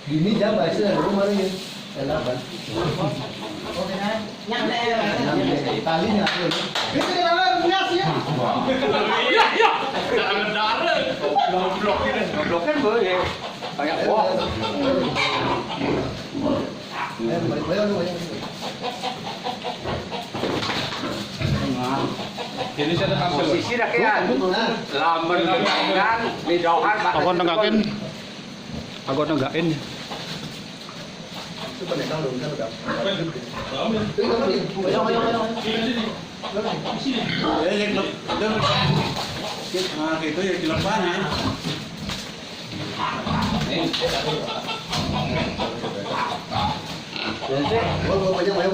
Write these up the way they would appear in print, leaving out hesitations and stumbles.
Gini jam bahasa rumah ini. Elaban. Oke kan? Yang Tali nya aku. Itu di mana punya sih? Ya. Jangan darah. Goblok ini. Goblok kan boleh. Kayak wah. Balik dulu. Ini saya tak Posisi dah kan. Lamban kan di jauhan. Aku nenggakin. Aku nenggakin. Coba nih kalau udah. Nah, gitu ya di lapangan. Bawa banyak ayo.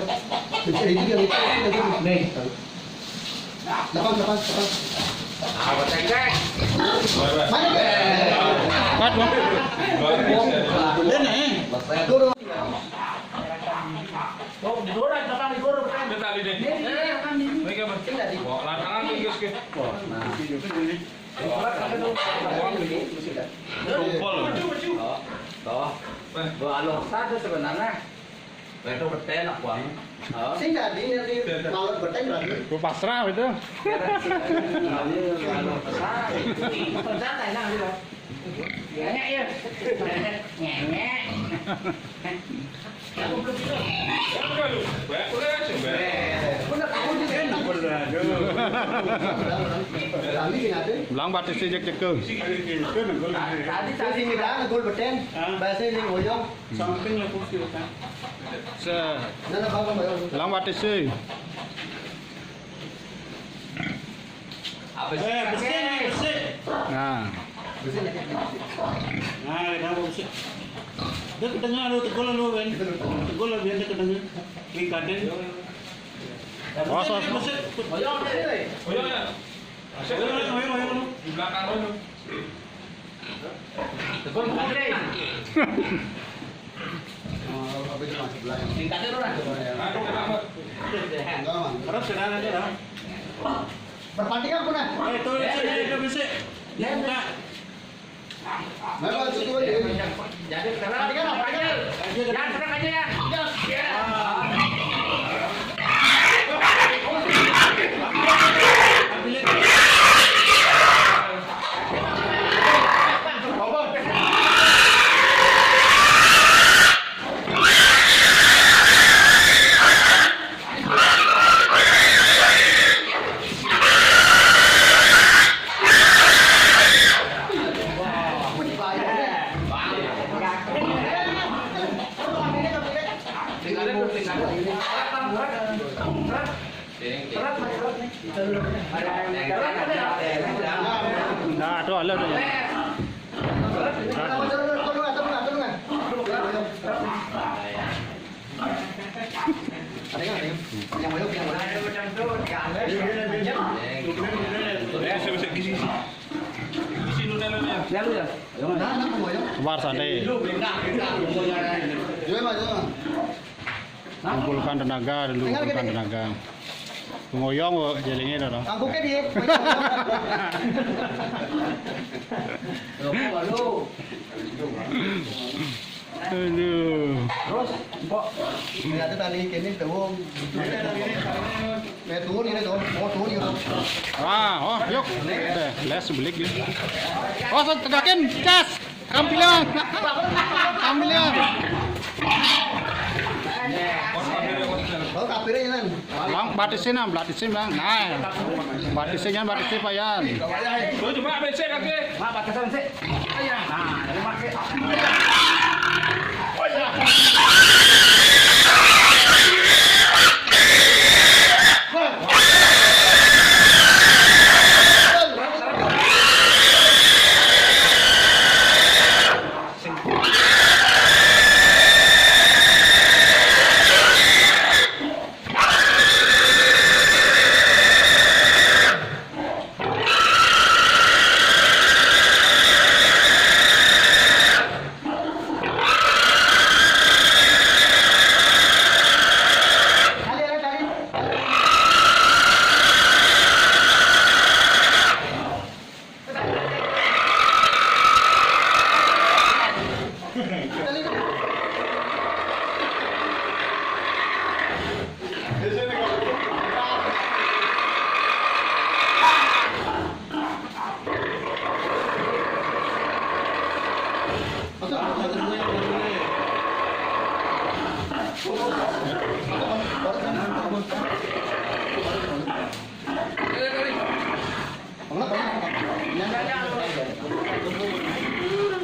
Ini dia nih. Depan. Awak cek. Mana? Kat, Bang. Udah nih. Turun. Oh, di luar ada di luar kan. Kita tali deh. Mereka berarti. Wah, lantangan nih guys. Kumpul. Toh. Kalau satu sebenarnya. Itu betul aku. Sing tadi nanti malam berteng lagi. Gue pasrah itu. Santai nah gitu. Ngek ya. Ngek. Aku belum tidur. Bener aku juga enak. Kami ngade. Bilang batis cek cekeng. Tadi sing bilang gol berteng. Bahasa ini ngoyong. Samping lah kursi kan. Se. Nana bang ngoyong. Bilang batis sih. Bersih. Nah. Nah, kenapa bersih? Dia kedengar lu tegol lu kan. Tegol lu biar dia kedengar. Wing kaden. Bersih. Oyong deh. Oh ya. Ayo. Di belakang lu. Tegur deh. Apa itu masuk belakang? Tingkatnya lu lah. Aduh, kenapa? Enggak, Mang. Harap sedang aja dah. Berpandingan pun ah. Itu bersih. Dia buka. Memang itu dia. Jadi sekarang apa aja? Jangan serang aja ya. Nah, tuh ada tuh. Keluar santai. Kumpulkan tenaga dulu, kumpulkan tenaga. Ngoyong kok jelingnya dah. Angkuknya dia. Aduh. Terus, Mbok. Lihat tadi kene tuh. Turun ini tuh. Mau turun gitu. Oh, yuk. Deh, les belik gitu. Oh, tegakin, cas. Ambilnya. Ambilnya. Oh, kapirnya jalan. Lang batisin lang. Nah. Batisin payan. Lu coba ABC kaki. Mak batasan sih. Nah, dari pakai. Kita lihat.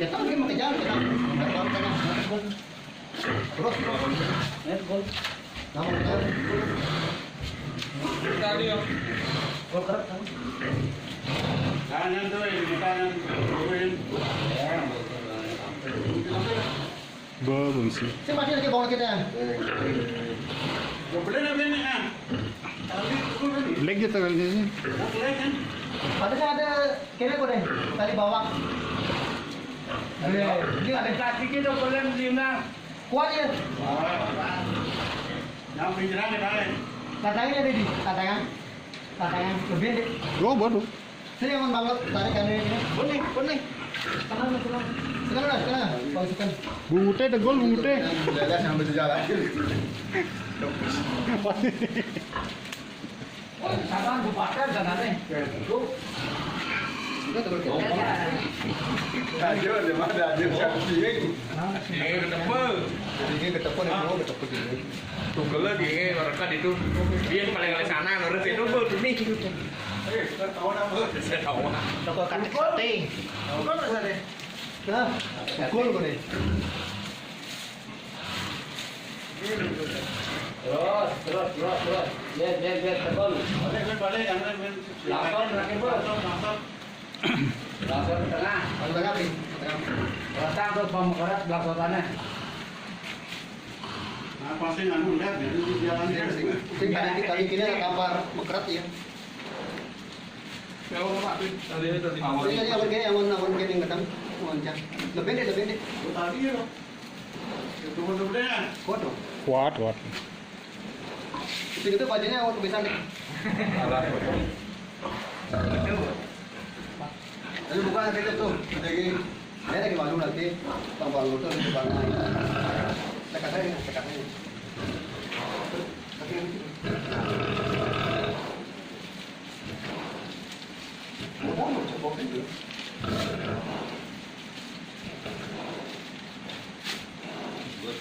Kita mungkin mau kejar kita. Terus. Gol. Nama kita. Tadi ya. Gol kerak. Kanan tuh, ini kanan. Bagus sih. Saya masih lagi bawa kita. Boleh nak beli ni ah. Leg gitu kali ini. Boleh kan? Padahal ada kira kau deh. Tali bawa. Ini ada kaki kita boleh lima. Kuat ya. Yang pinjaran ni dah. Tantangannya ada di tantangan. Tantangan lebih deh. Oh, baru. Saya yang banget tarik kanan ini. Boleh. Kanan. Sekarang. Pasukan. Bungute ada gol bungute. Jalan sambil jalan. Saban bupakar jangan deh. Ayo, di mana ada camping? Ini ketemu. Jadi ketemu nih, mau ketemu sini. Tuh kalau dia mereka itu dia paling kali sana, menurut itu ber ini. Tahu nama? Saya tahu. Toko kate. Bukan ada deh. Nah, pukul kau deh. Terus. Lihat tegol. Balik, jangan main. Langsung rakit bol. Langsung ke tengah. Kalau tengah nih, tengah. Datang tuh pemekerat belakang sana. Nah, pasti anu lihat ni jalan dia. Sing kali kini ada kabar mekrat ya. Kalau Pak tadi tadi. Ini aja pergi awan kini ketemu. Wancang. Lebih deh. Tadi ya. Itu betul dah. Kuat dong. Kuat. Itu bajunya awan kebiasaan deh. Lalu bukan ada tuh. Jadi dia lagi malu nanti. Tambah motor di depan. Tekatnya.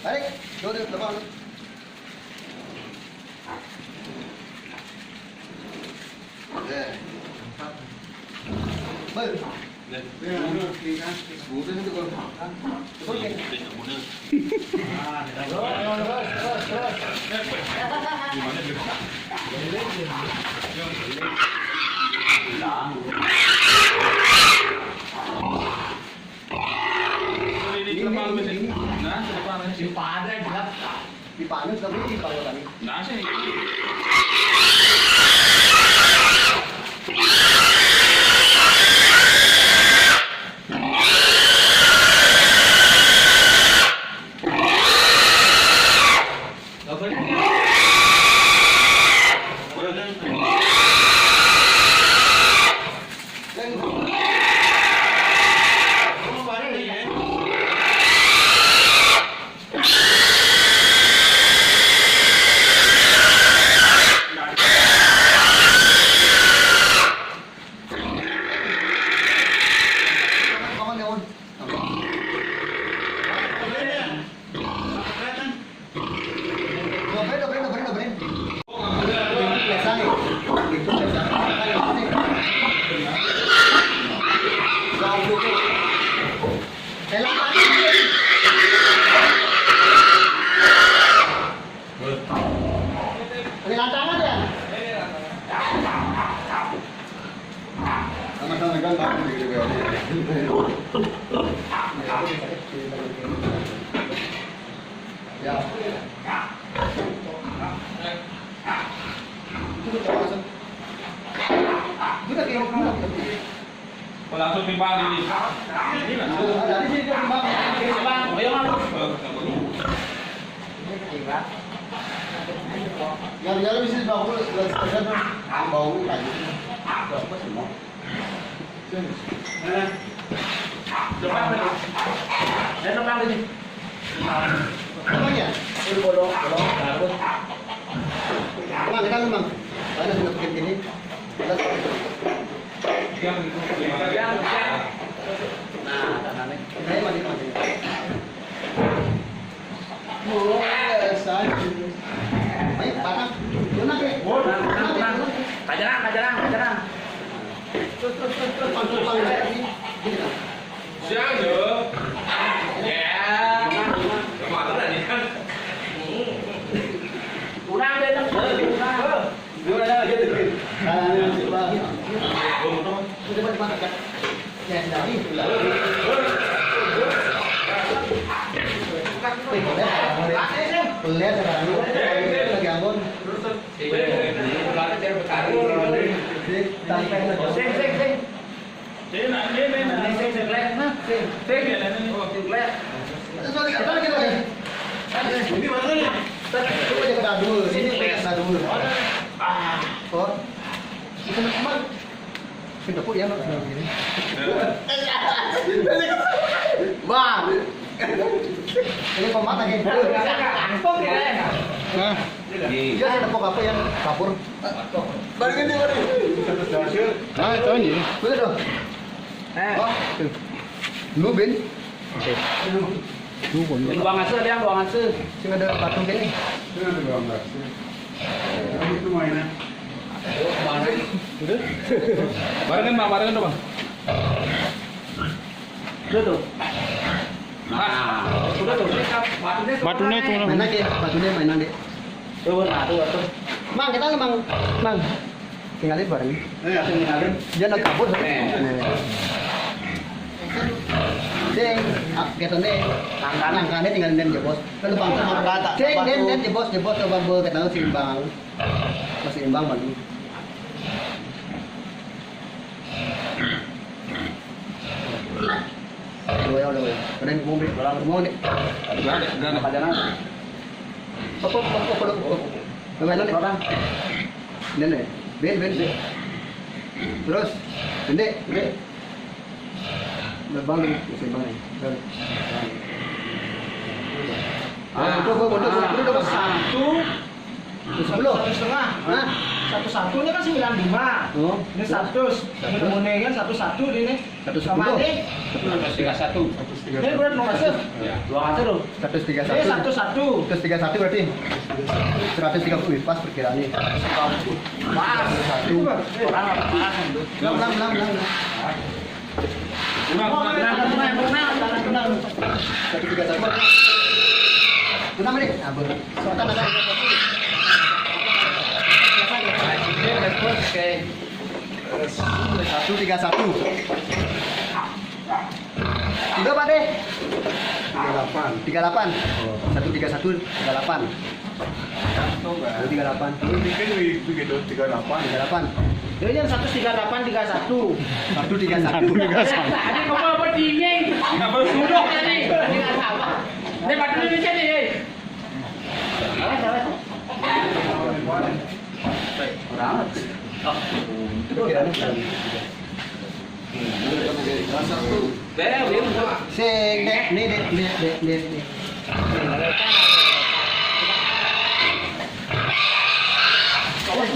Tarik, dua depan. Baik. Ya, anu lihat. Bukan itu kalau. Betul kan? Ah, Ini kelemahan mesin. Nah, depan sih. Pada gelap. Di panas tapi di panas tadi. Nah, sih. Langsung timbang ini. Dari sini dia timbang. Bang, ayo masuk. Yang bisa dibawa bau kayu. Mana? Coba. Đây nó băng đi. Bang ya? Bolong. Bang, kita bang. Ada sudah bikin gini. Nah, tangannya. Saya mandi. Oh, saya. Ayo, patah. Guna ke? Kajarang. Terus pang ini. Gini kan? Siang yo. Ya. Kemarin tadi kan. Unang deh, unang. Gimana ya gitu. Nah, coba. Coba mana kan? Ya, dari. Lihat sekarang lagi anggun. Ini mana nih? Coba jaga dadu, sini jaga dadu. Oh, itu teman. Kita pun ya mas begini. Bang, ini pemata gitu. Hah? Dia ada tepuk apa yang kapur? Baru ganti baru. Ah, itu aja. Betul dong. Oh, lu bin. Oke. Lu pun. Buang hasil dia, buang hasil. Sing ada patung gini. Itu mainan. Barengan Bang. Udah tuh. Nah, udah tuh. Batunya itu Main lagi, batunya mainan deh. Tuh. Mang, kita mang. Tinggalin bareng. Tinggalin. Dia nak kabur. Sing, ketone langkahnya tinggalin den jebos. Kan bang sama kata. Sing den jebos coba bel ketang seimbang. Masih imbang balik. Udah. Kemudian mobil, mau nih. Apa jalan? Pokok. Bagaimana nih? Orang. Nenek. Ben. Terus, gede. Bang nih, seimbang nih. Bodoh. 1,5. Hah? 1 ini kan 95. Oh. Ini 100. Ini kemudian kan 1 ini. 110. Sama ini. 31. Ini berarti nomor hasil. Dua hasil loh. 131. Ini 101. 131 berarti 130 pas perkiraannya. Pas. 1. Orang apa pas itu? Belang. Benar. 131. Kenapa nih? Abang. Soalnya ada 131. Tiga Pak deh. 38. 131 38. 38. Begitu 38. 38. Ini yang 138 31. 131. Tadi kamu apa dingin? Apa duduk tadi? Ini nggak sama. Ini batu ini jadi. Orang. Sing dek.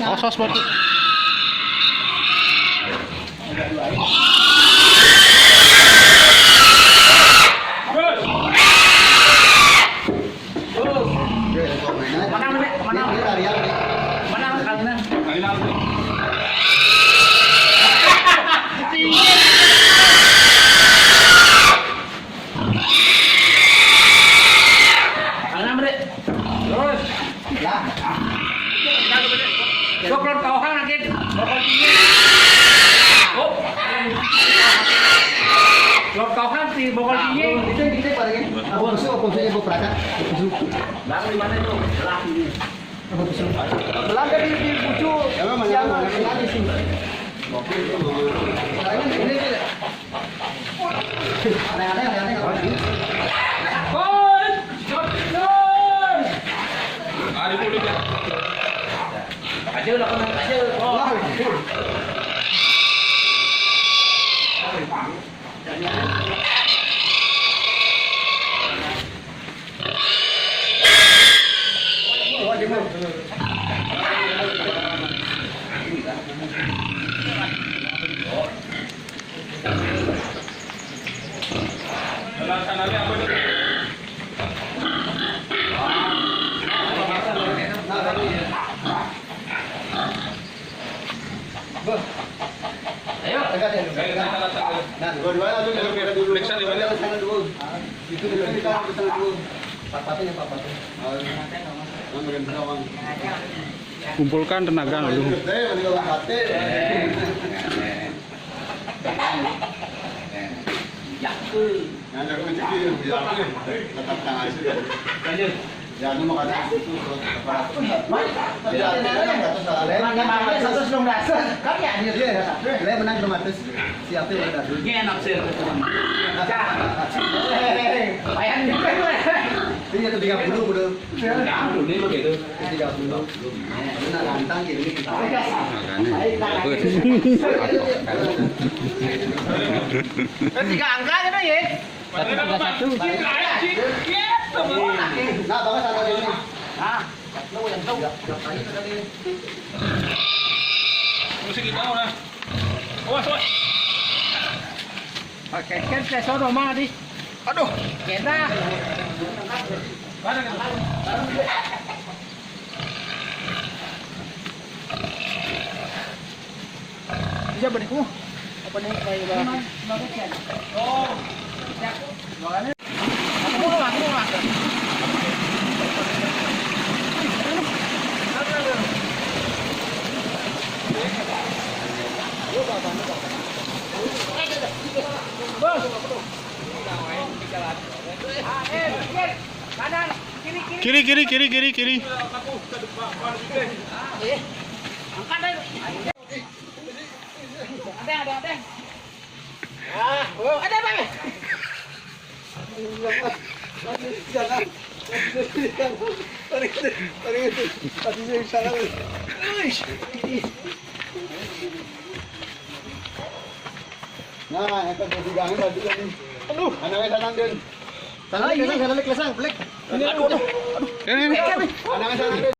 Oh, sos batu. Bokol kauhan lagi. Bokol tinggi. Oh. Bokol kauhan sih bokol tinggi. Kita barengin. Apa susu perangkat? Susu. Bang di mana itu? Belah ini. Apa susu? Belah di bucu. Yang belah di sini. Ini. Aneh-aneh. Kon. Kon. Ada kulit ya. Aja udah kena aja. Oh. Ayo, tegak deh. Nah, dua-duanya dulu. Periksa di balik. Sana dulu. Itu dulu kita sana dulu. Pat-patnya pat-patnya. Kumpulkan tenaga dulu. Jangan mau kata itu menang cuma terus siapin udah dulu. Ini enak sih. Bayar nih. Ini itu 30 udah. Jangan dulu nih begitu. 30. Benar lantang gini. Tiga angka kan ya? 131. Nah, bawa sana dulu. Ah, lu yang tahu. Musik kita udah. Awas, awas. Oke, kan saya sono mah di. Aduh. Kita. Mana kan? Bisa beriku. Apa nih kayak bawah? Oh. Aku mau makan. Kiri. Ada. Ada Bang. Nah, itu digangin tadi ini. Aduh, anaknya sanang din. Sanang, kelesang, Black. Ini. Anaknya sanang din.